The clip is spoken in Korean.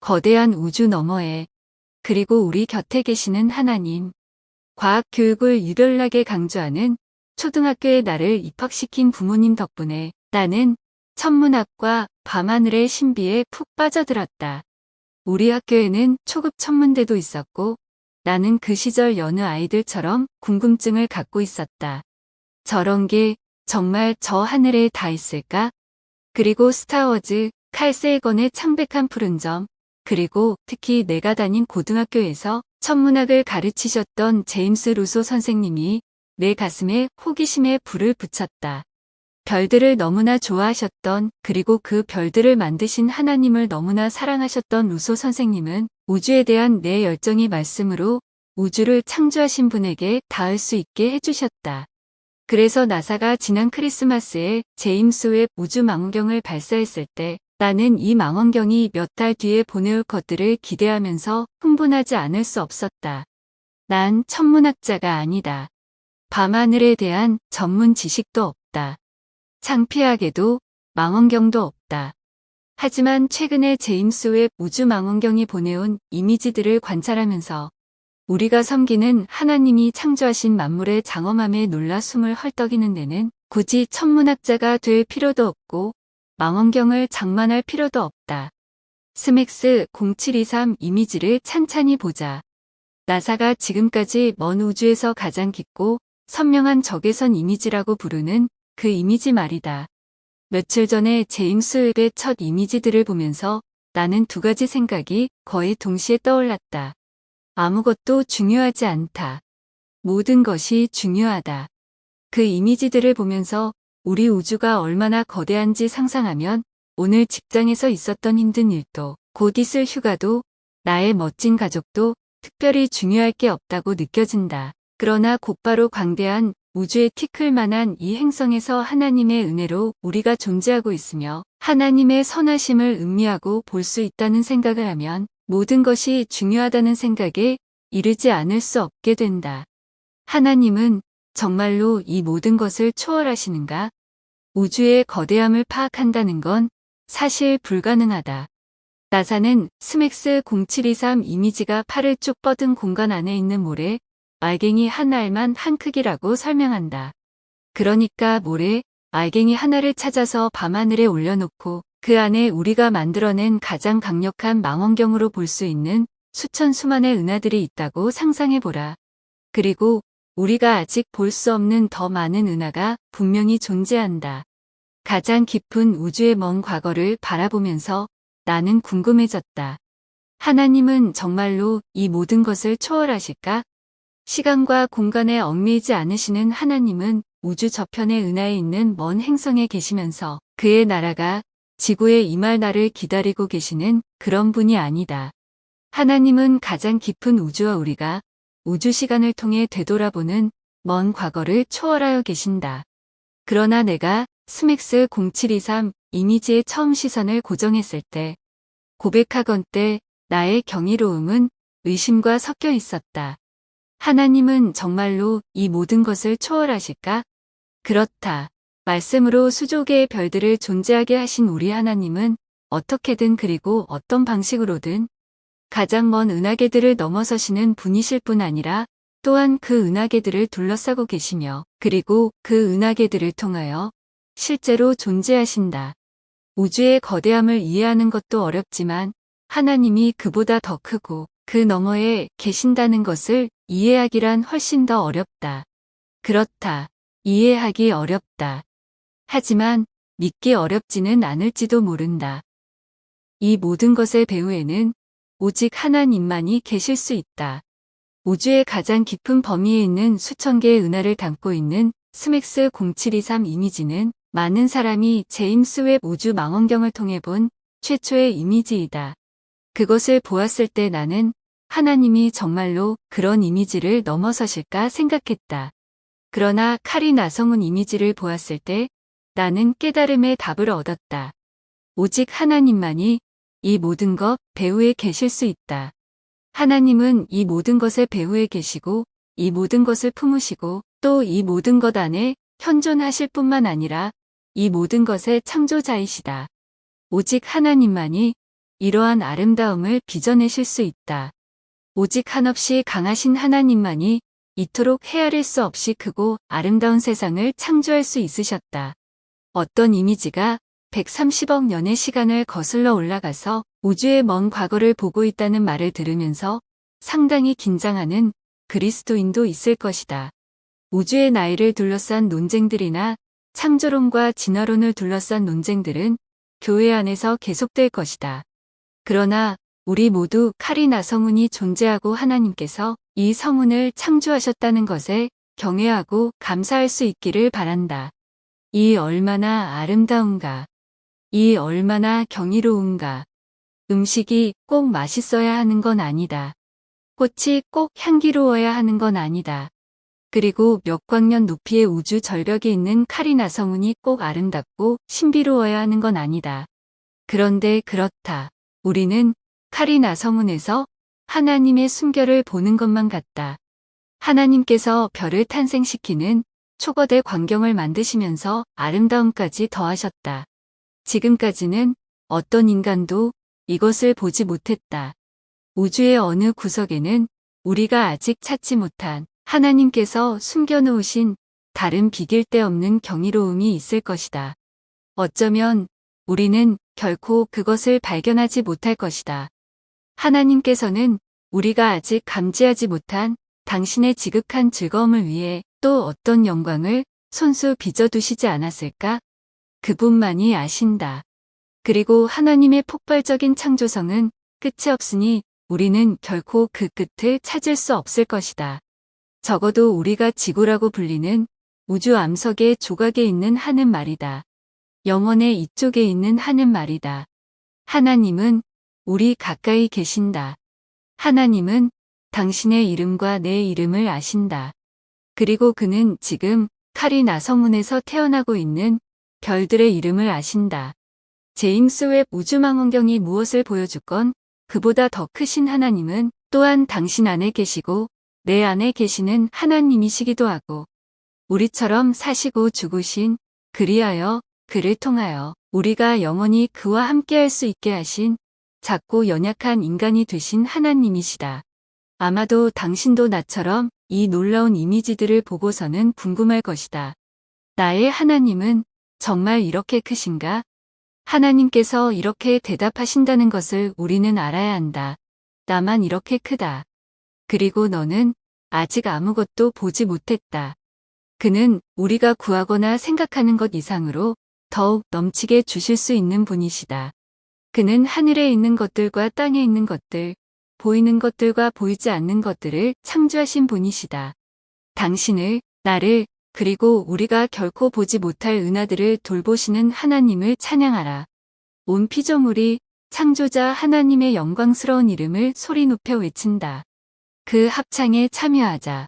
거대한 우주 너머에, 그리고 우리 곁에 계시는 하나님. 과학 교육을 유별나게 강조하는 초등학교에 나를 입학시킨 부모님 덕분에 나는 천문학과 밤하늘의 신비에 푹 빠져들었다. 우리 학교에는 초급 천문대도 있었고 나는 그 시절 여느 아이들처럼 궁금증을 갖고 있었다. 저런 게 정말 저 하늘에 다 있을까? 그리고 스타워즈, 칼 세이건의 창백한 푸른 점, 그리고 특히 내가 다닌 고등학교에서 천문학을 가르치셨던 제임스 루소 선생님이 내 가슴에 호기심에 불을 붙였다. 별들을 너무나 좋아하셨던, 그리고 그 별들을 만드신 하나님을 너무나 사랑하셨던 루소 선생님은 우주에 대한 내 열정이 말씀으로 우주를 창조하신 분에게 닿을 수 있게 해주셨다. 그래서 나사가 지난 크리스마스에 제임스 웹 우주 망원경을 발사했을 때 나는 이 망원경이 몇 달 뒤에 보내올 것들을 기대하면서 흥분하지 않을 수 없었다. 난 천문학자가 아니다. 밤하늘에 대한 전문 지식도 없다. 창피하게도 망원경도 없다. 하지만 최근에 제임스 웹 우주 망원경이 보내온 이미지들을 관찰하면서 우리가 섬기는 하나님이 창조하신 만물의 장엄함에 놀라 숨을 헐떡이는 데는 굳이 천문학자가 될 필요도 없고 망원경을 장만할 필요도 없다. 스맥스 0723 이미지를 찬찬히 보자. 나사가 지금까지 먼 우주에서 가장 깊고 선명한 적외선 이미지라고 부르는 그 이미지 말이다. 며칠 전에 제임스 웹의 첫 이미지들을 보면서 나는 두 가지 생각이 거의 동시에 떠올랐다. 아무것도 중요하지 않다. 모든 것이 중요하다. 그 이미지들을 보면서 우리 우주가 얼마나 거대한지 상상하면 오늘 직장에서 있었던 힘든 일도, 곧 있을 휴가도, 나의 멋진 가족도 특별히 중요할 게 없다고 느껴진다. 그러나 곧바로 광대한 우주에 티끌 만한 이 행성에서 하나님의 은혜로 우리가 존재하고 있으며 하나님의 선하심을 음미하고 볼 수 있다는 생각을 하면 모든 것이 중요하다는 생각에 이르지 않을 수 없게 된다. 하나님은 정말로 이 모든 것을 초월하시는가? 우주의 거대함을 파악한다는 건 사실 불가능하다. 나사는 스맥스 0723 이미지가 팔을 쭉 뻗은 공간 안에 있는 모래, 알갱이 한 알만 한 크기라고 설명한다. 그러니까 모래, 알갱이 하나를 찾아서 밤하늘에 올려놓고 그 안에 우리가 만들어낸 가장 강력한 망원경으로 볼 수 있는 수천 수만의 은하들이 있다고 상상해보라. 그리고 우리가 아직 볼 수 없는 더 많은 은하가 분명히 존재한다. 가장 깊은 우주의 먼 과거를 바라보면서 나는 궁금해졌다. 하나님은 정말로 이 모든 것을 초월하실까? 시간과 공간에 얽매이지 않으시는 하나님은 우주 저편의 은하에 있는 먼 행성에 계시면서 그의 나라가 지구에 임할 날을 기다리고 계시는 그런 분이 아니다. 하나님은 가장 깊은 우주와 우리가 우주 시간을 통해 되돌아보는 먼 과거를 초월하여 계신다. 그러나 내가 스맥스 0723 이미지에 처음 시선을 고정했을 때, 고백하건대 나의 경이로움은 의심과 섞여 있었다. 하나님은 정말로 이 모든 것을 초월하실까? 그렇다. 말씀으로 수조 개의 별들을 존재하게 하신 우리 하나님은 어떻게든 그리고 어떤 방식으로든 가장 먼 은하계들을 넘어서시는 분이실 뿐 아니라 또한 그 은하계들을 둘러싸고 계시며 그리고 그 은하계들을 통하여 실제로 존재하신다. 우주의 거대함을 이해하는 것도 어렵지만 하나님이 그보다 더 크고 그 너머에 계신다는 것을 이해하기란 훨씬 더 어렵다. 그렇다. 이해하기 어렵다. 하지만 믿기 어렵지는 않을지도 모른다. 이 모든 것의 배후에는 오직 하나님만이 계실 수 있다. 우주의 가장 깊은 범위에 있는 수천 개의 은하를 담고 있는 스맥스 0723 이미지는 많은 사람이 제임스 웹 우주 망원경을 통해 본 최초의 이미지이다. 그것을 보았을 때 나는 하나님이 정말로 그런 이미지를 넘어서실까 생각했다. 그러나 칼이 나성운 이미지를 보았을 때 나는 깨달음의 답을 얻었다. 오직 하나님만이 이 모든 것 배후에 계실 수 있다. 하나님은 이 모든 것의 배후에 계시고 이 모든 것을 품으시고 또 이 모든 것 안에 현존하실 뿐만 아니라 이 모든 것의 창조자이시다. 오직 하나님만이 이러한 아름다움을 빚어내실 수 있다. 오직 한없이 강하신 하나님만이 이토록 헤아릴 수 없이 크고 아름다운 세상을 창조할 수 있으셨다. 어떤 이미지가 130억 년의 시간을 거슬러 올라가서 우주의 먼 과거를 보고 있다는 말을 들으면서 상당히 긴장하는 그리스도인도 있을 것이다. 우주의 나이를 둘러싼 논쟁들이나 창조론과 진화론을 둘러싼 논쟁들은 교회 안에서 계속될 것이다. 그러나 우리 모두 카리나 성운이 존재하고 하나님께서 이 성운을 창조하셨다는 것에 경외하고 감사할 수 있기를 바란다. 이 얼마나 아름다운가. 이 얼마나 경이로운가. 음식이 꼭 맛있어야 하는 건 아니다. 꽃이 꼭 향기로워야 하는 건 아니다. 그리고 몇 광년 높이의 우주 절벽에 있는 카리나 성운이 꼭 아름답고 신비로워야 하는 건 아니다. 그런데 그렇다. 우리는 카리나 성운에서 하나님의 순결을 보는 것만 같다. 하나님께서 별을 탄생시키는 초거대 광경을 만드시면서 아름다움까지 더하셨다. 지금까지는 어떤 인간도 이것을 보지 못했다. 우주의 어느 구석에는 우리가 아직 찾지 못한 하나님께서 숨겨놓으신 다른 비길 데 없는 경이로움이 있을 것이다. 어쩌면 우리는 결코 그것을 발견하지 못할 것이다. 하나님께서는 우리가 아직 감지하지 못한 당신의 지극한 즐거움을 위해 또 어떤 영광을 손수 빚어두시지 않았을까? 그분만이 아신다. 그리고 하나님의 폭발적인 창조성은 끝이 없으니 우리는 결코 그 끝을 찾을 수 없을 것이다. 적어도 우리가 지구라고 불리는 우주 암석의 조각에 있는 하는 말이다. 영혼의 이쪽에 있는 하는 말이다. 하나님은 우리 가까이 계신다. 하나님은 당신의 이름과 내 이름을 아신다. 그리고 그는 지금 카리나 성운에서 태어나고 있는 별들의 이름을 아신다. 제임스 웹 우주망원경이 무엇을 보여주건 그보다 더 크신 하나님은 또한 당신 안에 계시고 내 안에 계시는 하나님이시기도 하고 우리처럼 사시고 죽으신 그리하여 그를 통하여 우리가 영원히 그와 함께할 수 있게 하신 작고 연약한 인간이 되신 하나님이시다. 아마도 당신도 나처럼 이 놀라운 이미지들을 보고서는 궁금할 것이다. 나의 하나님은 정말 이렇게 크신가? 하나님께서 이렇게 대답하신다는 것을 우리는 알아야 한다. 나만 이렇게 크다. 그리고 너는 아직 아무것도 보지 못했다. 그는 우리가 구하거나 생각하는 것 이상으로 더욱 넘치게 주실 수 있는 분이시다. 그는 하늘에 있는 것들과 땅에 있는 것들, 보이는 것들과 보이지 않는 것들을 창조하신 분이시다. 당신을, 나를, 그리고 우리가 결코 보지 못할 은하들을 돌보시는 하나님을 찬양하라. 온 피조물이 창조자 하나님의 영광스러운 이름을 소리 높여 외친다. 그 합창에 참여하자.